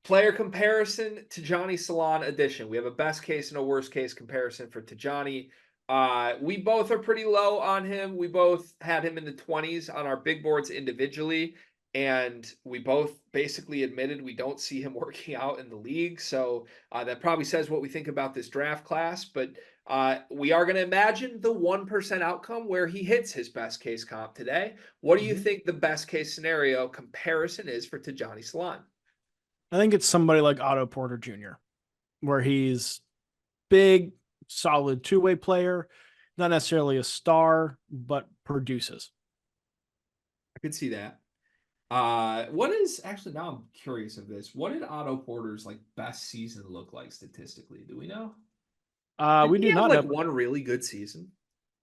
Player comparison, Tidjane Salaun edition. We have a best case and a worst case comparison for Tidjane. We both are pretty low on him. We both had him in the 20s on our big boards individually, and we both basically admitted we don't see him working out in the league. So that probably says what we think about this draft class. But we are going to imagine the 1% outcome where he hits his best case comp today. What do you think the best case scenario comparison is for Tidjane Salaun? I think it's somebody like Otto Porter Jr., where he's big, solid two-way player, not necessarily a star, but produces. I could see that. What is actually now I'm curious of this. What did Otto Porter's like best season look like statistically? Do we know? Did We he do have not like know. one really good season?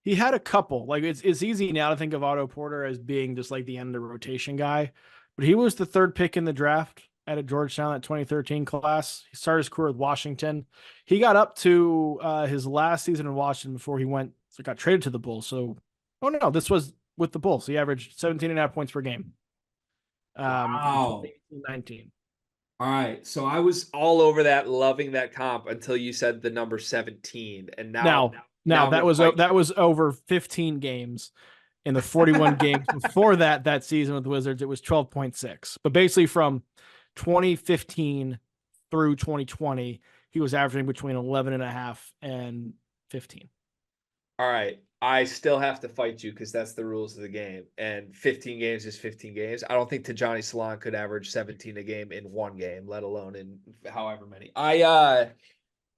He had a couple. Like it's easy now to think of Otto Porter as being just like the end of the rotation guy, but he was the third pick in the draft at a Georgetown that 2013 class. He started his career with Washington. He got up to his last season in Washington before he got traded to the Bulls. So, oh no, this was with the Bulls. He averaged 17.5 points per game. In Wow. 2019. All right. So I was all over that, loving that comp until you said the number 17. And now Now I'm gonna fight that you. was over 15 games. In the 41 games before that season with the Wizards, it was 12.6. But basically from 2015 through 2020, he was averaging between 11.5 and 15. All right. I still have to fight you because that's the rules of the game. And 15 games is 15 games. I don't think Tidjane Salaun could average 17 a game in one game, let alone in however many.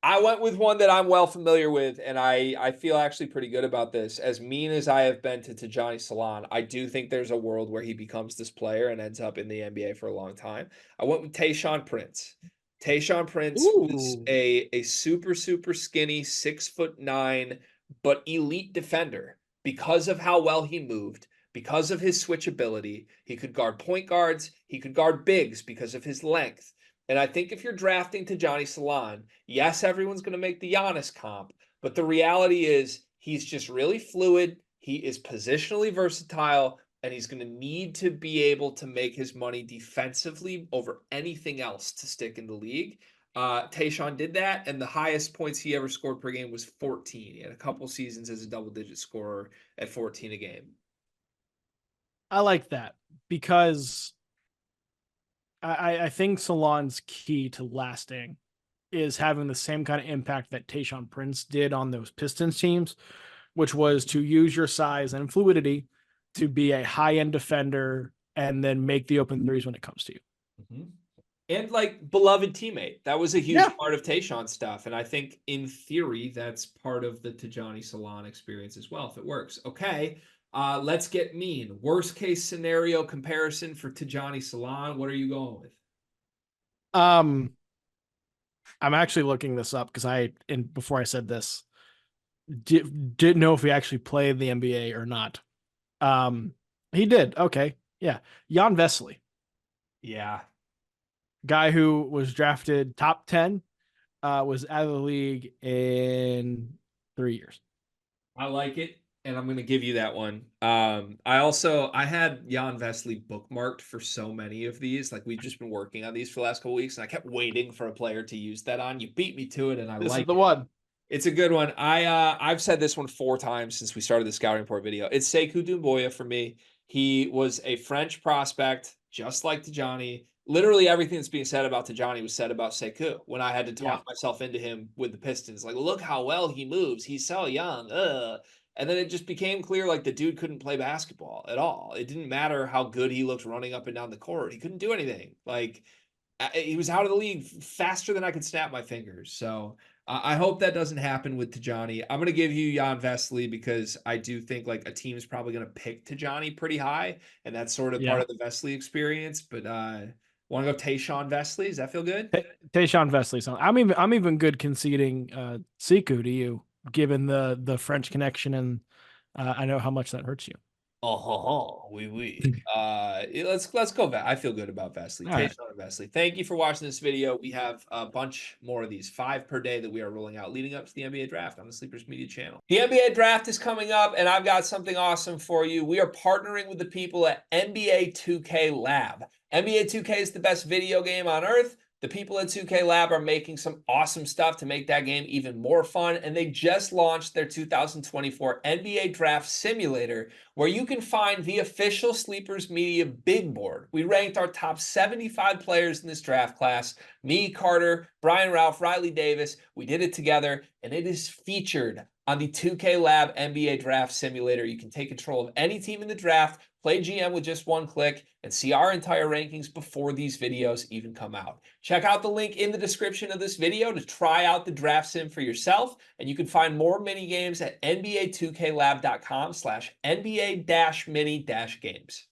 I went with one that I'm well familiar with, and I feel actually pretty good about this. As mean as I have been to Tidjane Salaun, I do think there's a world where he becomes this player and ends up in the NBA for a long time. I went with Tayshaun Prince. Tayshaun Prince was Ooh. a super, super skinny 6'9", but elite defender because of how well he moved, because of his switchability. He could guard point guards, he could guard bigs because of his length. And I think if you're drafting Tidjane Salaun, yes, everyone's going to make the Giannis comp, but the reality is he's just really fluid. He is positionally versatile, and he's going to need to be able to make his money defensively over anything else to stick in the league. Tayshaun did that, and the highest points he ever scored per game was 14. He had a couple seasons as a double-digit scorer at 14 a game. I like that because I think Salon's key to lasting is having the same kind of impact that Tayshaun Prince did on those Pistons teams, which was to use your size and fluidity to be a high-end defender and then make the open threes when it comes to you. Mm-hmm. And like beloved teammate. That was a huge part of Tayshaun's stuff. And I think in theory, that's part of the Tidjane Salaun experience as well, if it works. Okay. Let's get mean. Worst case scenario comparison for Tidjane Salaun. What are you going with? I'm actually looking this up because before I said this, didn't know if he actually played the NBA or not. He did. Okay. Yeah. Jan Vesely. Yeah. Guy who was drafted top 10, was out of the league in 3 years. I like it. And I'm going to give you that one. I had Jan Vesely bookmarked for so many of these. Like we've just been working on these for the last couple weeks, and I kept waiting for a player to use that on. You beat me to it, and I This is like the it. one. It's a good one. I've said this one 4 times since we started the scouting report video. It's Sekou Doumbouya for me. He was a French prospect, just like Tidjane. Literally everything that's being said about Tidjane was said about Sekou when I had to talk myself into him with the Pistons. Like, look how well he moves. He's so young. And then it just became clear like the dude couldn't play basketball at all. It didn't matter how good he looked running up and down the court. He couldn't do anything. Like he was out of the league faster than I could snap my fingers. So I hope that doesn't happen with Tidjane. I'm going to give you Jan Vesely because I do think like a team is probably going to pick Tidjane pretty high, and that's sort of part of the Vesely experience. But want to go Tayshaun Vesely? Does that feel good? Tayshaun Vesely. So I'm even good conceding Sekou to you, given the French connection, and I know how much that hurts you. Oh, oui. Let's go back. I feel good about Vesely. Tayshaun and Vesely. Thank you for watching this video. We have a bunch more of these, 5 per day that we are rolling out leading up to the NBA draft on the Sleepers Media channel. The NBA draft is coming up, and I've got something awesome for you. We are partnering with the people at NBA 2K Lab. NBA 2K is the best video game on earth. The people at 2K Lab are making some awesome stuff to make that game even more fun, and they just launched their 2024 NBA Draft Simulator, where you can find the official Sleepers Media big board. We ranked our top 75 players in this draft class. Me, Carter, Brian Ralph, Riley Davis. We did it together, and it is featured on the 2K Lab NBA Draft Simulator. You can take control of any team in the draft, play GM with just one click, and see our entire rankings before these videos even come out. Check out the link in the description of this video to try out the draft sim for yourself, and you can find more mini games at nba2klab.com/nba-mini-games.